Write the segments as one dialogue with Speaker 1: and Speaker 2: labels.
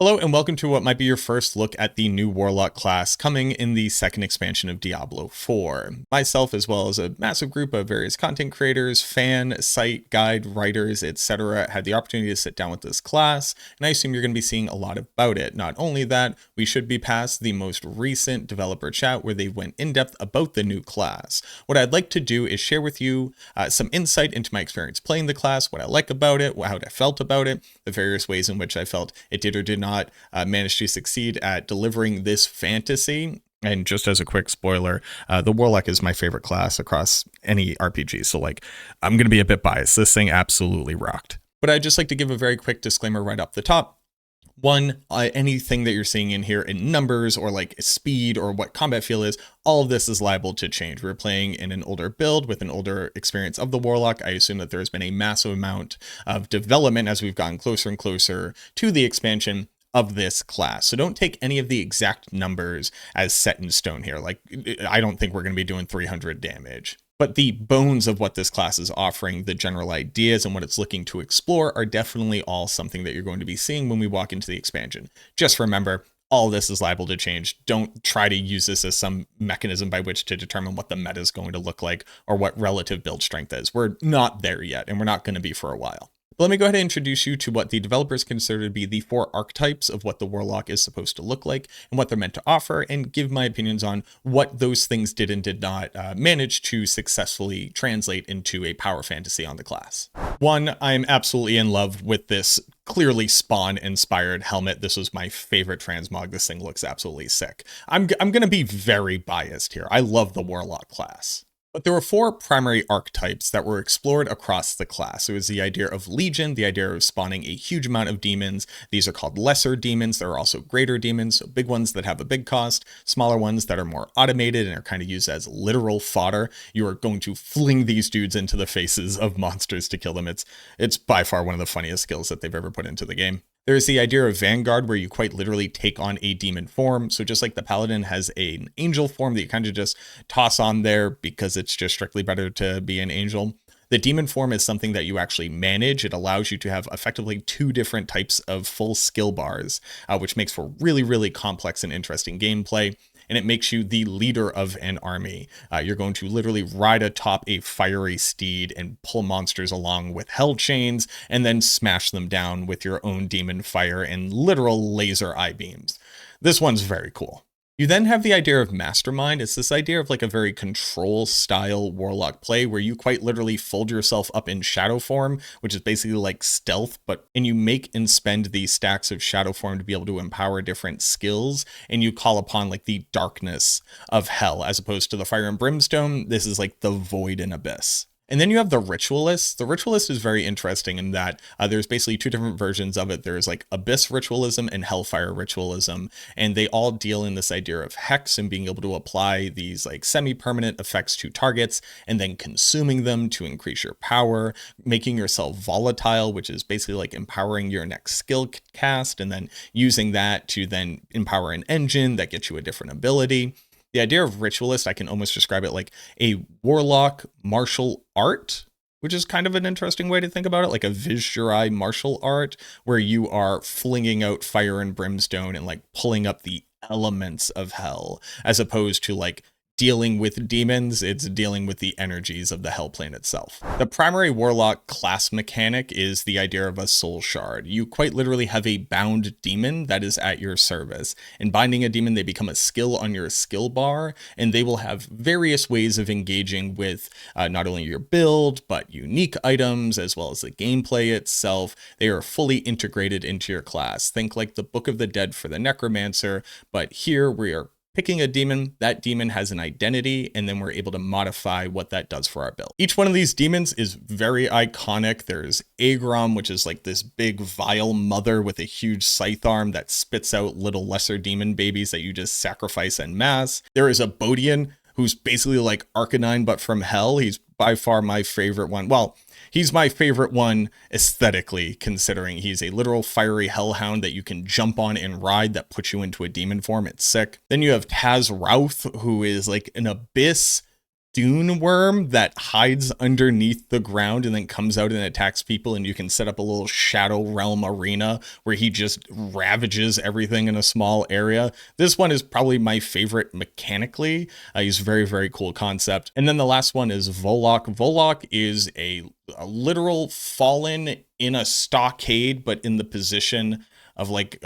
Speaker 1: Hello and welcome to what might be your first look at the new Warlock class coming in the second expansion of Diablo 4. Myself, as well as a massive group of various content creators, fan, site, guide, writers, etc., had the opportunity to sit down with this class, and I assume you're going to be seeing a lot about it. Not only that, we should be past the most recent developer chat where they went in depth about the new class. What I'd like to do is share with you some insight into my experience playing the class, what I like about it, how I felt about it, the various ways in which I felt it did or did not managed to succeed at delivering this fantasy. And just as a quick spoiler, the Warlock is my favorite class across any RPG. So I'm going to be a bit biased. This thing absolutely rocked. But I'd just like to give a very quick disclaimer right off the top. One, anything that you're seeing in here in numbers or speed or what combat feel is, all of this is liable to change. We're playing in an older build with an older experience of the Warlock. I assume that there's been a massive amount of development as we've gotten closer and closer to the expansion of this class. So don't take any of the exact numbers as set in stone here. I don't think we're going to be doing 300 damage. But the bones of what this class is offering, the general ideas and what it's looking to explore are definitely all something that you're going to be seeing when we walk into the expansion. Just remember, all this is liable to change. Don't try to use this as some mechanism by which to determine what the meta is going to look like or what relative build strength is. We're not there yet, and we're not going to be for a while. But let me go ahead and introduce you to what the developers consider to be the 4 archetypes of what the Warlock is supposed to look like and what they're meant to offer, and give my opinions on what those things did and did not manage to successfully translate into a power fantasy on the class. 1, I'm absolutely in love with this clearly Spawn-inspired helmet. This was my favorite transmog. This thing looks absolutely sick. I'm going to be very biased here. I love the Warlock class. But there were 4 primary archetypes that were explored across the class. It was the idea of Legion, the idea of spawning a huge amount of demons. These are called lesser demons. There are also greater demons, so big ones that have a big cost, smaller ones that are more automated and are kind of used as literal fodder. You are going to fling these dudes into the faces of monsters to kill them. It's by far one of the funniest skills that they've ever put into the game. There's the idea of Vanguard, where you quite literally take on a demon form. So just like the Paladin has an angel form that you kind of just toss on there because it's just strictly better to be an angel, the demon form is something that you actually manage. It allows you to have effectively 2 different types of full skill bars, which makes for really, really complex and interesting gameplay. And it makes you the leader of an army. You're going to literally ride atop a fiery steed and pull monsters along with hell chains and then smash them down with your own demon fire and literal laser eye beams. This one's very cool. You then have the idea of Mastermind. It's this idea of a very control style Warlock play where you quite literally fold yourself up in shadow form, which is basically like stealth, and you make and spend these stacks of shadow form to be able to empower different skills, and you call upon the darkness of hell as opposed to the fire and brimstone. This is the void and abyss. And then you have the Ritualist. The Ritualist is very interesting in that there's basically 2 different versions of it. There's Abyss Ritualism and Hellfire Ritualism, and they all deal in this idea of Hex and being able to apply these semi-permanent effects to targets and then consuming them to increase your power, making yourself volatile, which is basically empowering your next skill cast and then using that to then empower an engine that gets you a different ability. The idea of Ritualist, I can almost describe it like a Warlock martial art, which is kind of an interesting way to think about it, like a Visurai martial art, where you are flinging out fire and brimstone and pulling up the elements of hell, as opposed to dealing with demons. It's dealing with the energies of the hell plane itself. The primary Warlock class mechanic is the idea of a soul shard. You quite literally have a bound demon that is at your service. In binding a demon, they become a skill on your skill bar, and they will have various ways of engaging with not only your build, but unique items, as well as the gameplay itself. They are fully integrated into your class. Think like the Book of the Dead for the Necromancer, but here we are picking a demon. That demon has an identity, and then we're able to modify what that does for our build. Each one of these demons is very iconic. There's Agrom, which is this big vile mother with a huge scythe arm that spits out little lesser demon babies that you just sacrifice en masse. There is a Bodian, who's basically Arcanine, but from hell. He's by far my favorite one. Well, he's my favorite one aesthetically, considering he's a literal fiery hellhound that you can jump on and ride that puts you into a demon form. It's sick. Then you have Taz Routh, who is an abyss dune worm that hides underneath the ground and then comes out and attacks people, and you can set up a little Shadow Realm arena where he just ravages everything in a small area. This one is probably my favorite mechanically. He's a very, very cool concept. And then the last one is Warlock. Warlock is a literal fallen in a stockade, but in the position of like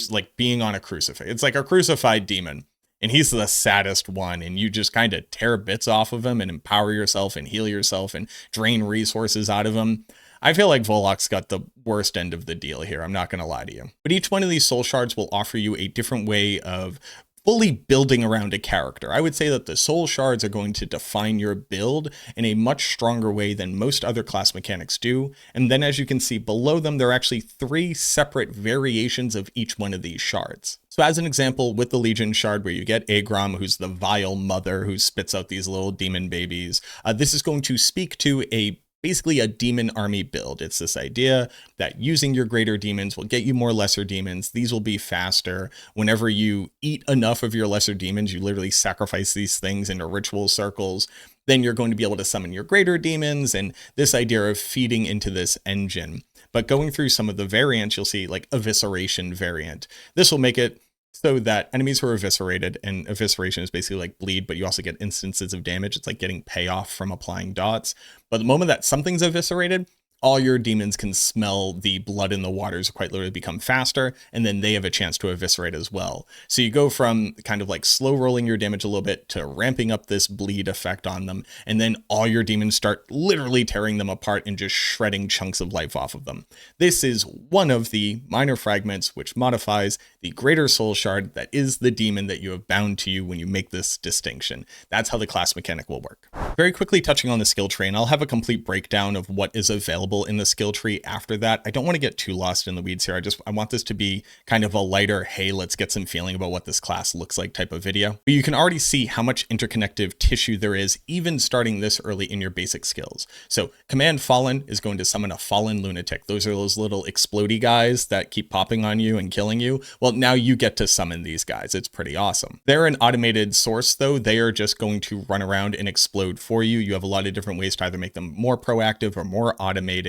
Speaker 1: like being on a crucifix. It's like a crucified demon. And he's the saddest one, and you just kind of tear bits off of him and empower yourself and heal yourself and drain resources out of him. I feel like Warlock's got the worst end of the deal here, I'm not going to lie to you. But each one of these soul shards will offer you a different way of fully building around a character. I would say that the soul shards are going to define your build in a much stronger way than most other class mechanics do. And then as you can see below them, there are actually 3 separate variations of each one of these shards. So as an example, with the Legion shard, where you get Agrom, who's the vile mother who spits out these little demon babies, this is going to speak to basically a demon army build. It's this idea that using your greater demons will get you more lesser demons. These will be faster. Whenever you eat enough of your lesser demons, you literally sacrifice these things into ritual circles, then you're going to be able to summon your greater demons, and this idea of feeding into this engine. But going through some of the variants, you'll see like evisceration variant. This will make it so that enemies who are eviscerated, and evisceration is basically like bleed, but you also get instances of damage. It's like getting payoff from applying dots. But the moment that something's eviscerated, all your demons can smell the blood in the waters, quite literally become faster, and then they have a chance to eviscerate as well. So you go from kind of like slow rolling your damage a little bit to ramping up this bleed effect on them, and then all your demons start literally tearing them apart and just shredding chunks of life off of them. This is one of the minor fragments which modifies the greater soul shard that is the demon that you have bound to you when you make this distinction. That's how the class mechanic will work. Very quickly touching on the skill tree, and I'll have a complete breakdown of what is available in the skill tree after that. I don't want to get too lost in the weeds here. I want this to be kind of a lighter, hey, let's get some feeling about what this class looks like type of video. But you can already see how much interconnective tissue there is, even starting this early in your basic skills. So Command Fallen is going to summon a Fallen Lunatic. Those are those little explodey guys that keep popping on you and killing you. Well, now you get to summon these guys. It's pretty awesome. They're an automated source though. They are just going to run around and explode for you. You have a lot of different ways to either make them more proactive or more automated,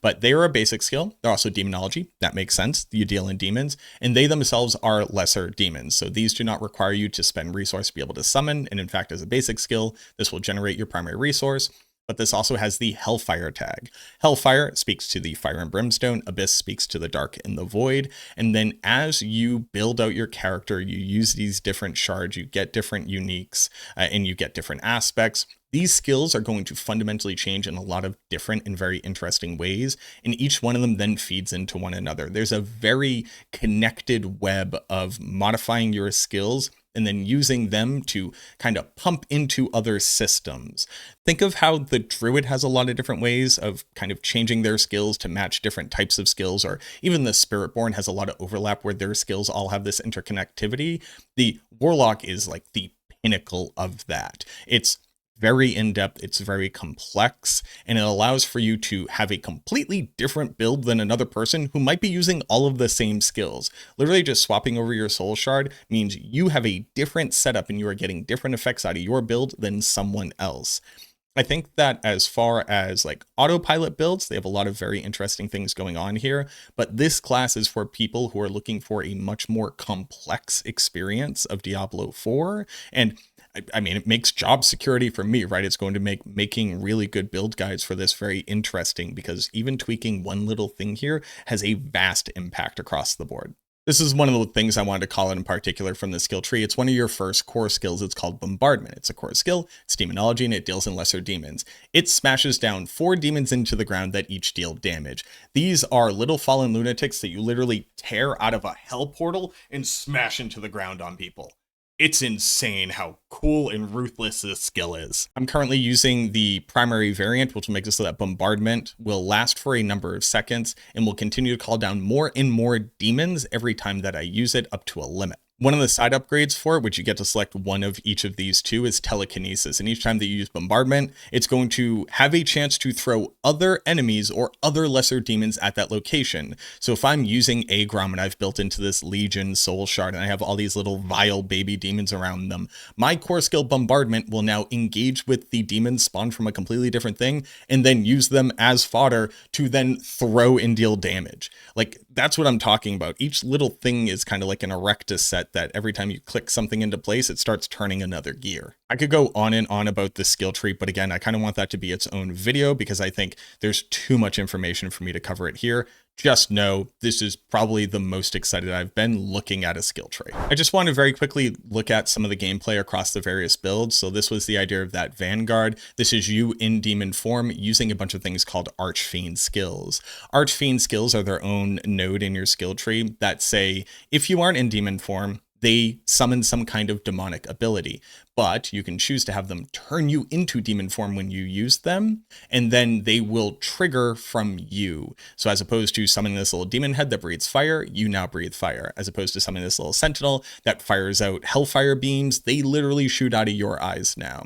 Speaker 1: but they are a basic skill. They're also demonology. That makes sense. You deal in demons, and they themselves are lesser demons. So these do not require you to spend resource to be able to summon. And in fact, as a basic skill, this will generate your primary resource. But this also has the Hellfire tag. Hellfire speaks to the fire and brimstone. Abyss speaks to the dark and the void. And then as you build out your character, you use these different shards, you get different uniques, and you get different aspects. These skills are going to fundamentally change in a lot of different and very interesting ways, and each one of them then feeds into one another. There's a very connected web of modifying your skills and then using them to kind of pump into other systems. Think of how the Druid has a lot of different ways of kind of changing their skills to match different types of skills, or even the Spiritborn has a lot of overlap where their skills all have this interconnectivity. The Warlock is like the pinnacle of that. It's very in-depth, it's very complex, and it allows for you to have a completely different build than another person who might be using all of the same skills. Literally just swapping over your soul shard means you have a different setup and you are getting different effects out of your build than someone else. I think that as far as like autopilot builds, they have a lot of very interesting things going on here, but this class is for people who are looking for a much more complex experience of Diablo 4. And I mean, it makes job security for me, right? It's going to make making really good build guides for this very interesting, because even tweaking one little thing here has a vast impact across the board. This is one of the things I wanted to call out in particular from the skill tree. It's one of your first core skills. It's called Bombardment. It's a core skill. It's demonology, and it deals in lesser demons. It smashes down 4 demons into the ground that each deal damage. These are little fallen lunatics that you literally tear out of a hell portal and smash into the ground on people. It's insane how cool and ruthless this skill is. I'm currently using the primary variant, which will make it so that Bombardment will last for a number of seconds and will continue to call down more and more demons every time that I use it, up to a limit. One of the side upgrades for it, which you get to select one of each of these two, is telekinesis. And each time that you use bombardment, it's going to have a chance to throw other enemies or other lesser demons at that location. So if I'm using Agrom and I've built into this Legion Soul Shard and I have all these little vile baby demons around them, my core skill bombardment will now engage with the demons spawned from a completely different thing and then use them as fodder to then throw and deal damage. Like, that's what I'm talking about. Each little thing is kind of like an Erectus set that every time you click something into place, it starts turning another gear. I could go on and on about this skill tree, but again, I kind of want that to be its own video because I think there's too much information for me to cover it here. Just know this is probably the most excited I've been looking at a skill tree. I just want to very quickly look at some of the gameplay across the various builds. So this was the idea of that Vanguard. This is you in demon form using a bunch of things called Archfiend skills. Archfiend skills are their own node in your skill tree that say, if you aren't in demon form, they summon some kind of demonic ability, but you can choose to have them turn you into demon form when you use them, and then they will trigger from you. So as opposed to summoning this little demon head that breathes fire, you now breathe fire. As opposed to summoning this little sentinel that fires out hellfire beams, they literally shoot out of your eyes now.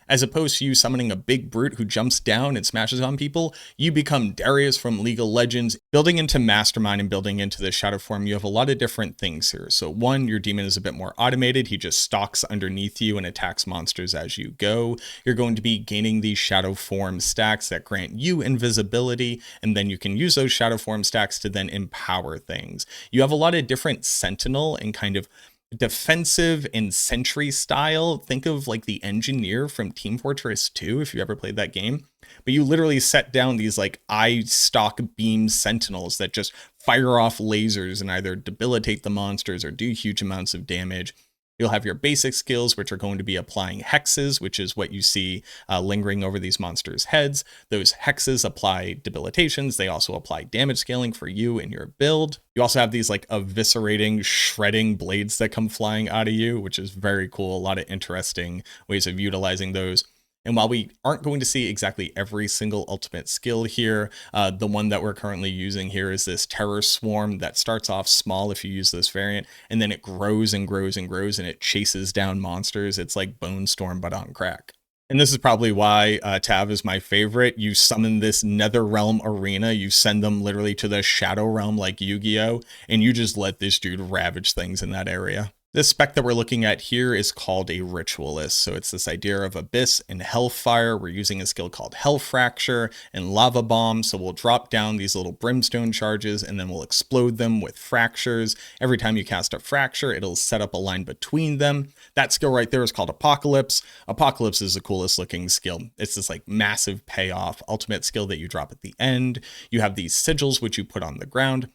Speaker 1: As opposed to you summoning a big brute who jumps down and smashes on people, you become Darius from League of Legends. Building into Mastermind and building into the Shadow form, you have a lot of different things here. So one, your demon is a bit more automated. He just stalks underneath you and attacks monsters as you go. You're going to be gaining these Shadow form stacks that grant you invisibility, and then you can use those Shadow form stacks to then empower things. You have a lot of different Sentinel and kind of defensive and sentry style. Think of like the engineer from Team Fortress 2 if you ever played that game. But you literally set down these like eye stalk beam sentinels that just fire off lasers and either debilitate the monsters or do huge amounts of damage. You'll have your basic skills, which are going to be applying hexes, which is what you see lingering over these monsters' heads. Those hexes apply debilitations. They also apply damage scaling for you in your build. You also have these like eviscerating, shredding blades that come flying out of you, which is very cool. A lot of interesting ways of utilizing those. And while we aren't going to see exactly every single ultimate skill here, the one that we're currently using here is this Terror Swarm that starts off small if you use this variant, and then it grows and grows and grows, and it chases down monsters. It's like Bone Storm, but on crack. And this is probably why Tav is my favorite. You summon this Netherrealm arena, you send them literally to the Shadow Realm like Yu-Gi-Oh!, and you just let this dude ravage things in that area. This spec that we're looking at here is called a Ritualist. So it's this idea of Abyss and Hellfire. We're using a skill called Hell Fracture and Lava Bomb. So we'll drop down these little brimstone charges and then we'll explode them with fractures. Every time you cast a fracture, it'll set up a line between them. That skill right there is called Apocalypse. Apocalypse is the coolest looking skill. It's this like massive payoff ultimate skill that you drop at the end. You have these sigils, which you put on the ground.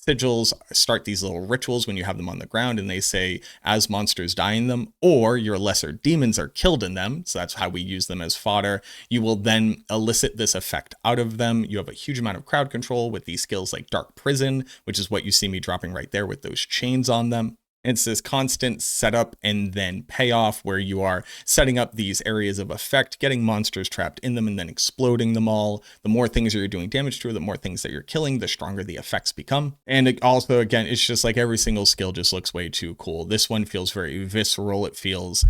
Speaker 1: Sigils start these little rituals when you have them on the ground, and they say as monsters die in them or your lesser demons are killed in them, so that's how we use them as fodder, you will then elicit this effect out of them. You have a huge amount of crowd control with these skills like Dark Prison, which is what you see me dropping right there with those chains on them. It's this constant setup and then payoff where you are setting up these areas of effect, getting monsters trapped in them and then exploding them all. The more things that you're doing damage to, the more things that you're killing, the stronger the effects become. And it also, again, it's just like every single skill just looks way too cool. This one feels very visceral. It feels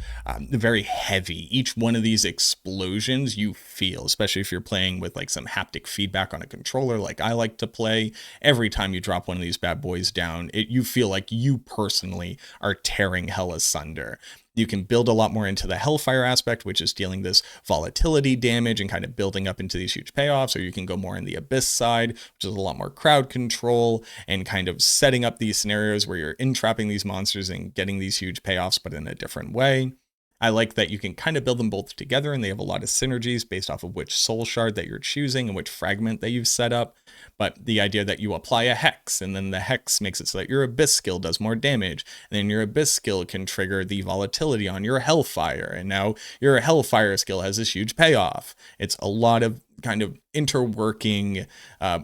Speaker 1: very heavy. Each one of these explosions you feel, especially if you're playing with like some haptic feedback on a controller like I like to play. Every time you drop one of these bad boys down, you feel like you personally are tearing hell asunder. You can build a lot more into the Hellfire aspect, which is dealing this volatility damage and kind of building up into these huge payoffs, or you can go more in the Abyss side, which is a lot more crowd control and kind of setting up these scenarios where you're entrapping these monsters and getting these huge payoffs, but in a different way. I like that you can kind of build them both together and they have a lot of synergies based off of which soul shard that you're choosing and which fragment that you've set up. But the idea that you apply a hex and then the hex makes it so that your Abyss skill does more damage. And then your Abyss skill can trigger the volatility on your Hellfire. And now your Hellfire skill has this huge payoff. It's a lot of kind of interworking,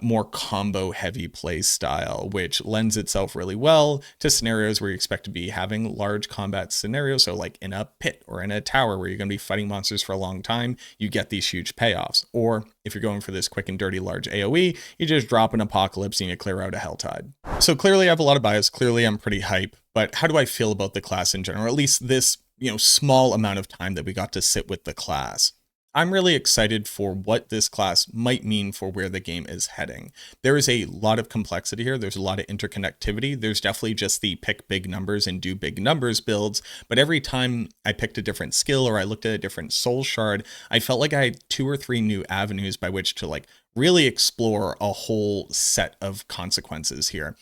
Speaker 1: more combo heavy play style, which lends itself really well to scenarios where you expect to be having large combat scenarios. So like in a pit or in a tower where you're going to be fighting monsters for a long time, you get these huge payoffs. Or if you're going for this quick and dirty large AoE, you just drop an Apocalypse and you clear out a Helltide. So clearly I have a lot of bias. Clearly I'm pretty hype. But how do I feel about the class in general? Or at least this, small amount of time that we got to sit with the class. I'm really excited for what this class might mean for where the game is heading. There is a lot of complexity here. There's a lot of interconnectivity. There's definitely just the pick big numbers and do big numbers builds. But every time I picked a different skill or I looked at a different soul shard, I felt like I had 2 or 3 new avenues by which to really explore a whole set of consequences here.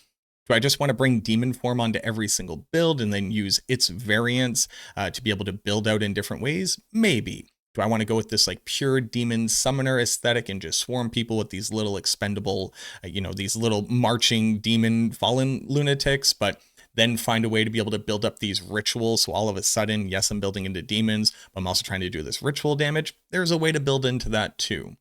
Speaker 1: Do I just want to bring demon form onto every single build and then use its variants to be able to build out in different ways? Maybe. Do I want to go with this pure demon summoner aesthetic and just swarm people with these little expendable, these little marching demon fallen lunatics, but then find a way to be able to build up these rituals? So all of a sudden, yes, I'm building into demons, but I'm also trying to do this ritual damage. There's a way to build into that too.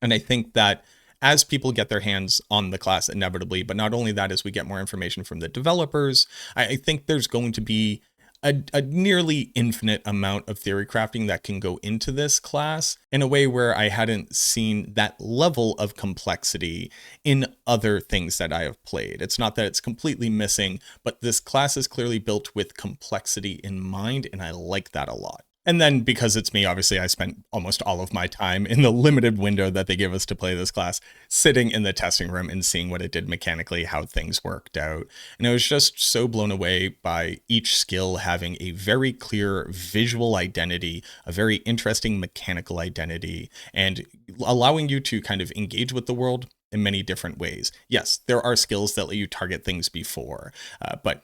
Speaker 1: And I think that as people get their hands on the class inevitably, but not only that, as we get more information from the developers, I think there's going to be a nearly infinite amount of theory crafting that can go into this class in a way where I hadn't seen that level of complexity in other things that I have played. It's not that it's completely missing, but this class is clearly built with complexity in mind, and I like that a lot. And then because it's me, obviously I spent almost all of my time in the limited window that they give us to play this class, sitting in the testing room and seeing what it did mechanically, how things worked out. And I was just so blown away by each skill having a very clear visual identity, a very interesting mechanical identity, and allowing you to kind of engage with the world in many different ways. Yes, there are skills that let you target things before,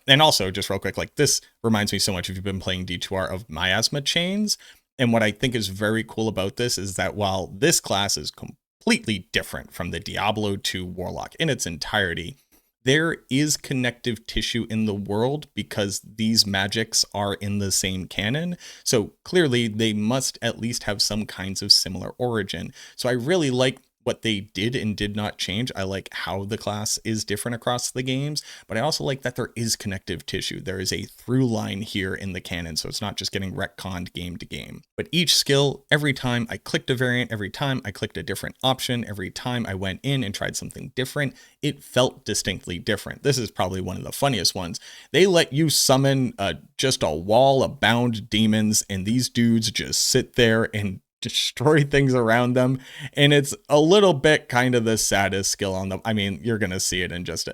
Speaker 1: and also just real quick, this reminds me so much, if you've been playing D2R, of miasma chains. And what I think is very cool about this is that while this class is completely different from the Diablo 2 Warlock in its entirety, there is connective tissue in the world because these magics are in the same canon. So clearly they must at least have some kinds of similar origin. So I really like what they did and did not change. I like how the class is different across the games, but I also like that there is connective tissue. There is a through line here in the canon, so it's not just getting retconned game to game. But each skill, every time I clicked a variant, every time I clicked a different option, every time I went in and tried something different, it felt distinctly different. This is probably one of the funniest ones. They let you summon just a wall of bound demons, and these dudes just sit there and destroy things around them, and it's a little bit kind of the saddest skill on them. I mean, you're gonna see it in just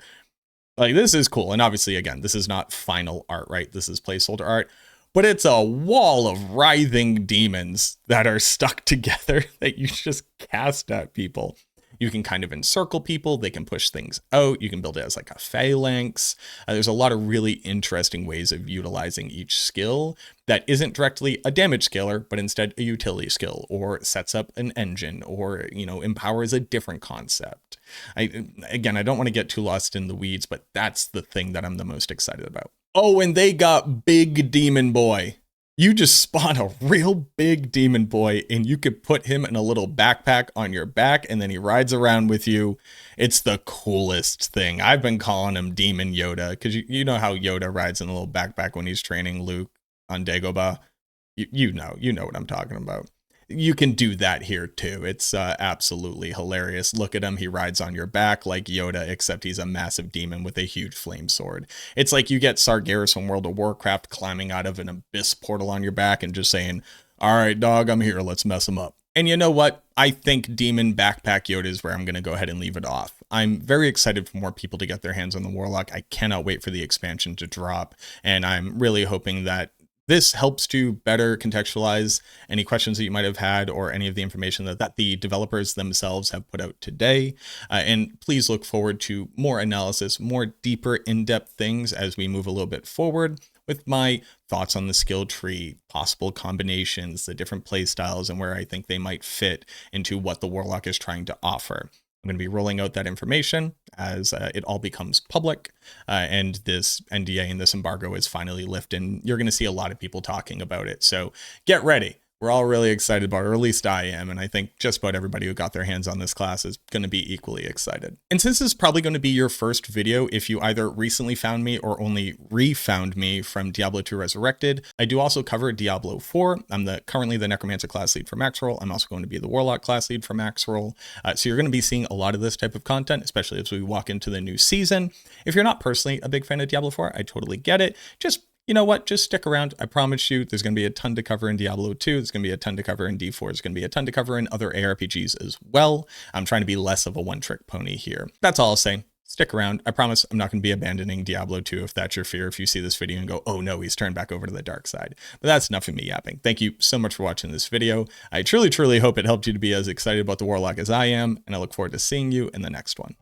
Speaker 1: this is cool, and obviously again, this is not final art, right? This is placeholder art, but it's a wall of writhing demons that are stuck together that you just cast at people. You can kind of encircle people. They can push things out. You can build it as a phalanx. There's a lot of really interesting ways of utilizing each skill that isn't directly a damage scaler, but instead a utility skill, or sets up an engine, or, empowers a different concept. I don't want to get too lost in the weeds, but that's the thing that I'm the most excited about. Oh, and they got Big Demon Boy. You just spawn a real big demon boy, and you could put him in a little backpack on your back, and then he rides around with you. It's the coolest thing. I've been calling him Demon Yoda, because you know how Yoda rides in a little backpack when he's training Luke on Dagobah. You know what I'm talking about. You can do that here too. It's absolutely hilarious. Look at him. He rides on your back like Yoda, except he's a massive demon with a huge flame sword. It's like you get Sargeras from World of Warcraft climbing out of an abyss portal on your back and just saying, all right, dog, I'm here. Let's mess him up. And you know what? I think Demon Backpack Yoda is where I'm going to go ahead and leave it off. I'm very excited for more people to get their hands on the Warlock. I cannot wait for the expansion to drop. And I'm really hoping that this helps to better contextualize any questions that you might have had, or any of the information that the developers themselves have put out today. And please look forward to more analysis, more deeper in-depth things as we move a little bit forward with my thoughts on the skill tree, possible combinations, the different play styles, and where I think they might fit into what the Warlock is trying to offer. I'm going to be rolling out that information as it all becomes public, and this NDA and this embargo is finally lifted, and you're going to see a lot of people talking about it. So get ready. We're all really excited about it, or at least I am, and I think just about everybody who got their hands on this class is going to be equally excited. And since this is probably going to be your first video if you either recently found me or only re-found me from Diablo 2 Resurrected, I do also cover Diablo 4. I'm currently the Necromancer class lead for Max Roll. I'm also going to be the Warlock class lead for Max Roll. So you're going to be seeing a lot of this type of content, especially as we walk into the new season. If you're not personally a big fan of Diablo 4, I totally get it. You know what? Just stick around. I promise you, there's going to be a ton to cover in Diablo 2. There's going to be a ton to cover in D4. There's going to be a ton to cover in other ARPGs as well. I'm trying to be less of a one-trick pony here. That's all I'll say. Stick around. I promise I'm not going to be abandoning Diablo 2 if that's your fear, if you see this video and go, oh no, he's turned back over to the dark side. But that's enough of me yapping. Thank you so much for watching this video. I truly, truly hope it helped you to be as excited about the Warlock as I am, and I look forward to seeing you in the next one.